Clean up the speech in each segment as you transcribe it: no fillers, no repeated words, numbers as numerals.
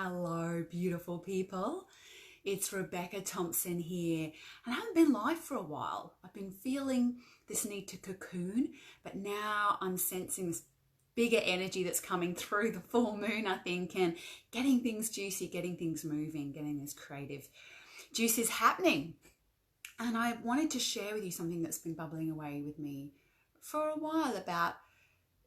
Hello, beautiful people. It's Beks Thompson here, and I haven't been live for a while. I've been feeling this need to cocoon, but now I'm sensing this bigger energy that's coming through the full moon, I think, and getting things juicy, getting things moving, getting this creative juices happening. And I wanted to share with you something that's been bubbling away with me for a while about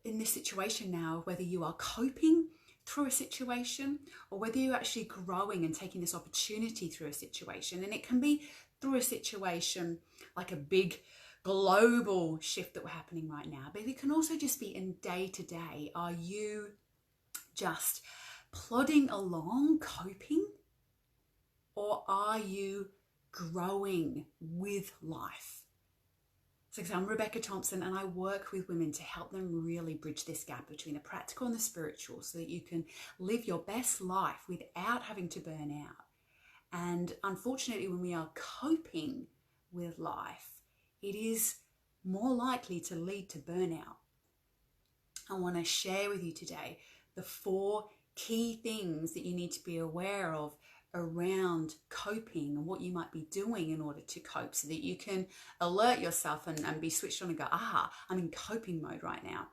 in this situation now, whether you are coping through a situation or whether you're actually growing and taking this opportunity through a situation. And it can be through a situation like a big global shift that we're happening right now, but it can also just be in day to day. Are you just plodding along, coping, or are you growing with life? So I'm Beks Thompson, and I work with women to help them really bridge this gap between the practical and the spiritual so that you can live your best life without having to burn out. And unfortunately, when we are coping with life, it is more likely to lead to burnout. I want to share with you today the 4 key things that you need to be aware of around coping and what you might be doing in order to cope so that you can alert yourself and be switched on and go, I'm in coping mode right now.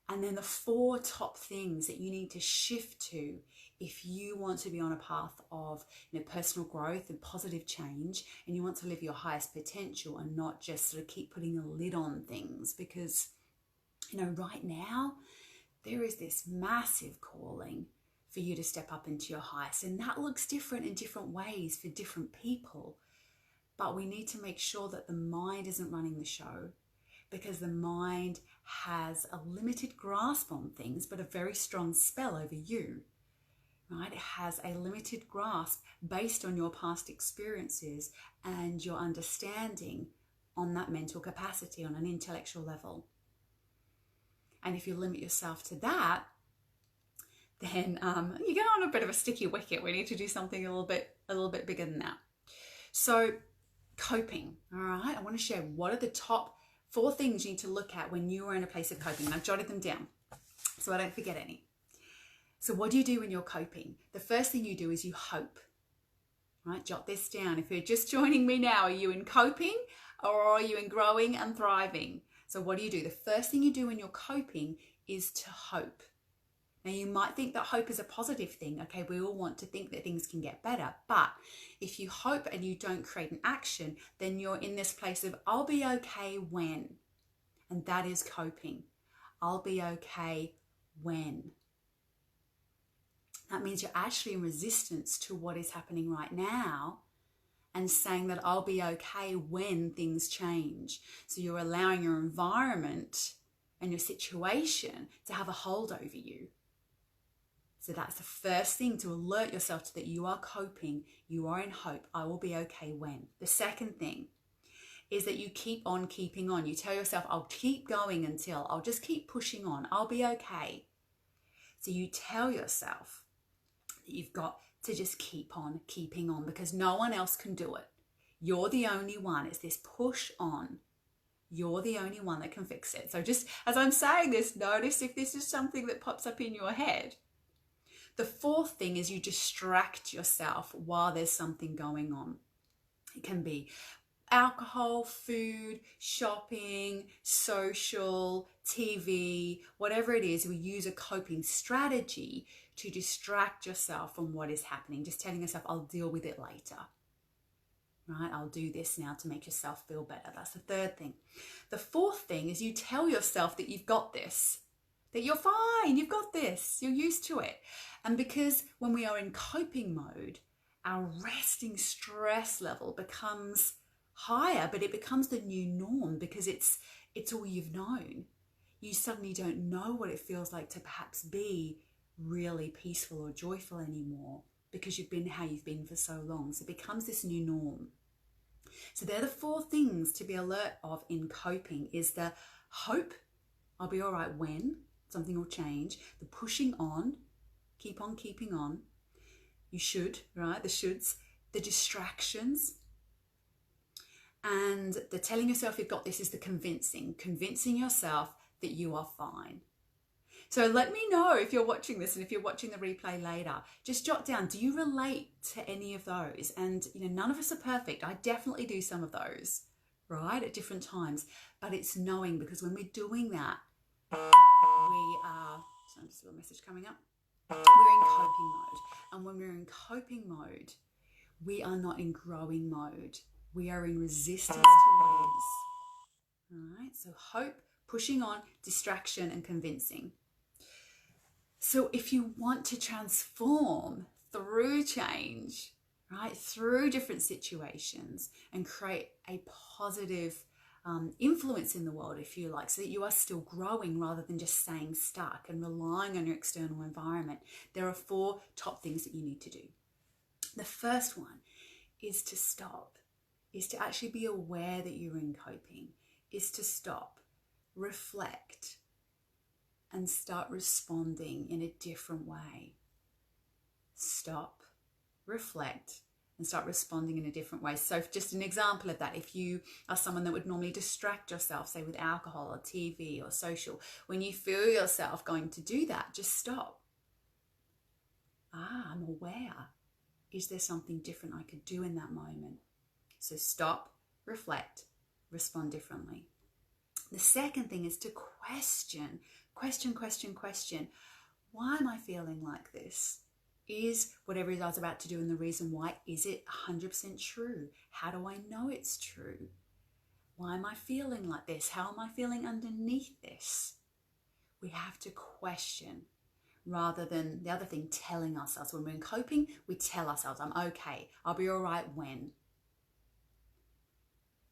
And then the 4 top things that you need to shift to if you want to be on a path of personal growth and positive change, and you want to live your highest potential and not just sort of keep putting a lid on things. Because right now there is this massive calling for you to step up into your highest. And that looks different in different ways for different people. But we need to make sure that the mind isn't running the show, because the mind has a limited grasp on things, but a very strong spell over you, right? It has a limited grasp based on your past experiences and your understanding on that mental capacity on an intellectual level. And if you limit yourself to that, then you get on a bit of a sticky wicket. We need to do something a little bit bigger than that. So coping, all right? I want to share what are the top 4 things you need to look at when you are in a place of coping. And I've jotted them down so I don't forget any. So what do you do when you're coping? The first thing you do is you hope, right? Jot this down. If you're just joining me now, are you in coping or are you in growing and thriving? So what do? The first thing you do when you're coping is to hope. Now, you might think that hope is a positive thing. Okay, we all want to think that things can get better. But if you hope and you don't create an action, then you're in this place of, I'll be okay when. And that is coping. I'll be okay when. That means you're actually in resistance to what is happening right now and saying that I'll be okay when things change. So you're allowing your environment and your situation to have a hold over you. So that's the first thing, to alert yourself to that you are coping, you are in hope, I will be okay when. The second thing is that you keep on keeping on. You tell yourself, I'll keep going until, I'll just keep pushing on, I'll be okay. So you tell yourself that you've got to just keep on keeping on because no one else can do it. You're the only one. It's this push on. You're the only one that can fix it. So just as I'm saying this, notice if this is something that pops up in your head. The 4th thing is you distract yourself while there's something going on. It can be alcohol, food, shopping, social, TV, whatever it is. We use a coping strategy to distract yourself from what is happening. Just telling yourself, I'll deal with it later. Right? I'll do this now to make yourself feel better. That's the 3rd thing. The 4th thing is you tell yourself that you've got this. That you're fine, you've got this, you're used to it. And because when we are in coping mode, our resting stress level becomes higher, but it becomes the new norm because it's all you've known. You suddenly don't know what it feels like to perhaps be really peaceful or joyful anymore because you've been how you've been for so long. So it becomes this new norm. So they're the 4 things to be alert of in coping is the hope, I'll be all right when something will change, the pushing on, keep on keeping on, you should, right, the shoulds, the distractions, and the telling yourself you've got this is the convincing yourself that you are fine. So let me know if you're watching this, and if you're watching the replay later, just jot down, do you relate to any of those? And none of us are perfect. I definitely do some of those, right, at different times. But it's knowing, because when we're doing that, we are, so just a little message coming up, we're in coping mode. And when we're in coping mode, we are not in growing mode. We are in resistance to what is. All right, so hope, pushing on, distraction, and convincing. So if you want to transform through change, right, through different situations, and create a positive influence in the world, if you like, so that you are still growing rather than just staying stuck and relying on your external environment, there are 4 top things that you need to do. The first one is to stop, is to actually be aware that you're in coping, is to stop, reflect, and start responding in a different way. Stop, reflect, and start responding in a different way. So just an example of that, if you are someone that would normally distract yourself, say with alcohol or TV or social, when you feel yourself going to do that, just stop. I'm aware. Is there something different I could do in that moment? So stop, reflect, respond differently. The second thing is to question. Why am I feeling like this? Is whatever it is I was about to do and the reason why, is it 100% true? How do I know it's true? Why am I feeling like this? How am I feeling underneath this? We have to question, rather than the other thing, telling ourselves. When we're in coping, we tell ourselves, I'm okay, I'll be all right when.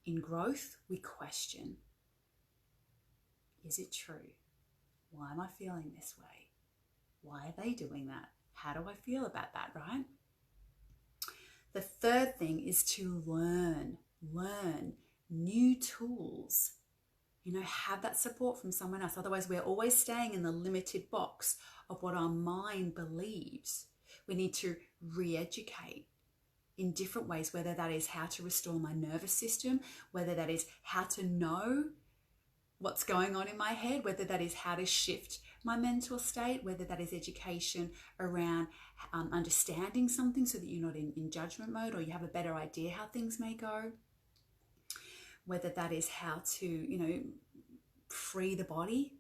In growth, we question. Is it true? Why am I feeling this way? Why are they doing that? How do I feel about that, right? The third thing is to learn new tools. Have that support from someone else. Otherwise, we're always staying in the limited box of what our mind believes. We need to re-educate in different ways, whether that is how to restore my nervous system, whether that is how to know what's going on in my head, whether that is how to shift my mental state, whether that is education around understanding something so that you're not in judgment mode, or you have a better idea how things may go, whether that is how to, free the body,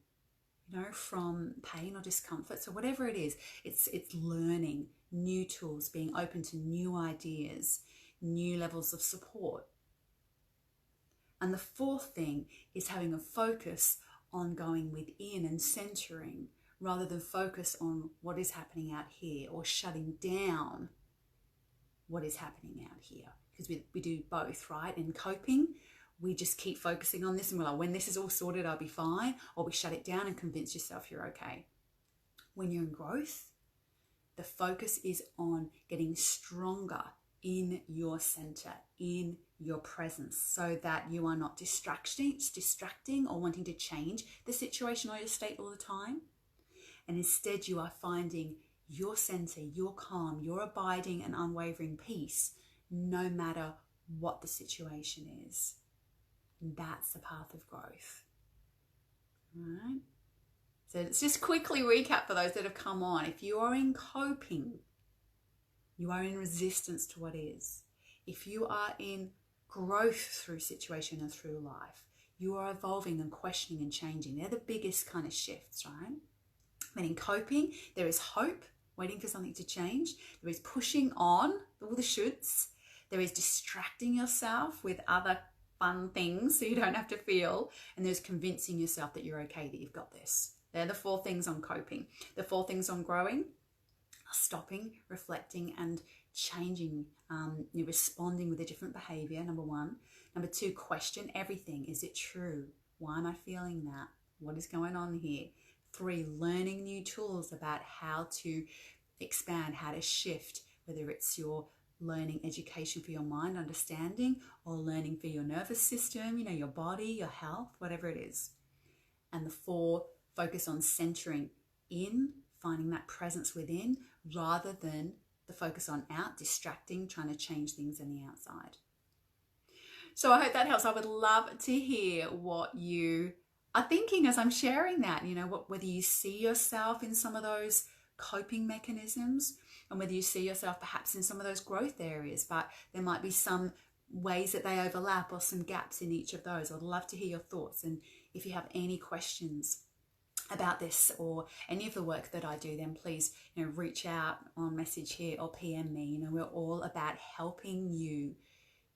from pain or discomfort. So whatever it is, it's learning new tools, being open to new ideas, new levels of support. And the fourth thing is having a focus on going within and centering, rather than focus on what is happening out here or shutting down what is happening out here. Because we do both, right? In coping, we just keep focusing on this and we're like, when this is all sorted, I'll be fine. Or we shut it down and convince yourself you're okay. When you're in growth, the focus is on getting stronger in your center, in your presence, so that you are not distracting or wanting to change the situation or your state all the time. And instead you are finding your center, your calm, your abiding and unwavering peace, no matter what the situation is. And that's the path of growth. All right. So let's just quickly recap for those that have come on. If you are in coping, you are in resistance to what is. If you are in growth through situation and through life, you are evolving and questioning and changing. They're the biggest kind of shifts, right? And in coping, there is hope, waiting for something to change. There is pushing on, all the shoulds. There is distracting yourself with other fun things so you don't have to feel. And there's convincing yourself that you're okay, that you've got this. They're the 4 things on coping. The 4 things on growing: stopping, reflecting, and changing, you're responding with a different behavior, number 1. Number 2, question everything. Is it true? Why am I feeling that? What is going on here? 3, learning new tools about how to expand, how to shift, whether it's your learning education for your mind, understanding, or learning for your nervous system, your body, your health, whatever it is. And the 4, focus on centering in, finding that presence within, rather than the focus on out, distracting, trying to change things in the outside. So I hope that helps. I would love to hear what you are thinking as I'm sharing that, whether you see yourself in some of those coping mechanisms and whether you see yourself perhaps in some of those growth areas, but there might be some ways that they overlap or some gaps in each of those. I'd love to hear your thoughts. And if you have any questions about this or any of the work that I do, then please reach out on message here or PM me. We're all about helping you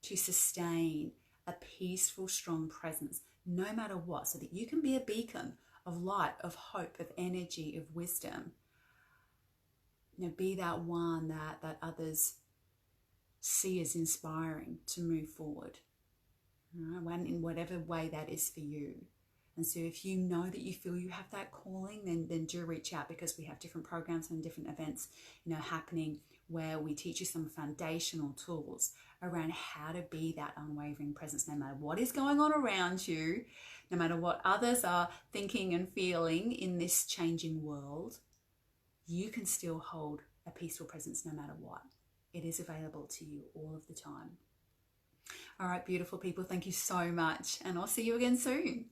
to sustain a peaceful, strong presence no matter what, so that you can be a beacon of light, of hope, of energy, of wisdom. Be that one that others see as inspiring to move forward, in whatever way that is for you. And so if you know that you feel you have that calling, then do reach out, because we have different programs and different events, happening where we teach you some foundational tools around how to be that unwavering presence, no matter what is going on around you, no matter what others are thinking and feeling in this changing world. You can still hold a peaceful presence no matter what. It is available to you all of the time. All right, beautiful people, thank you so much, and I'll see you again soon.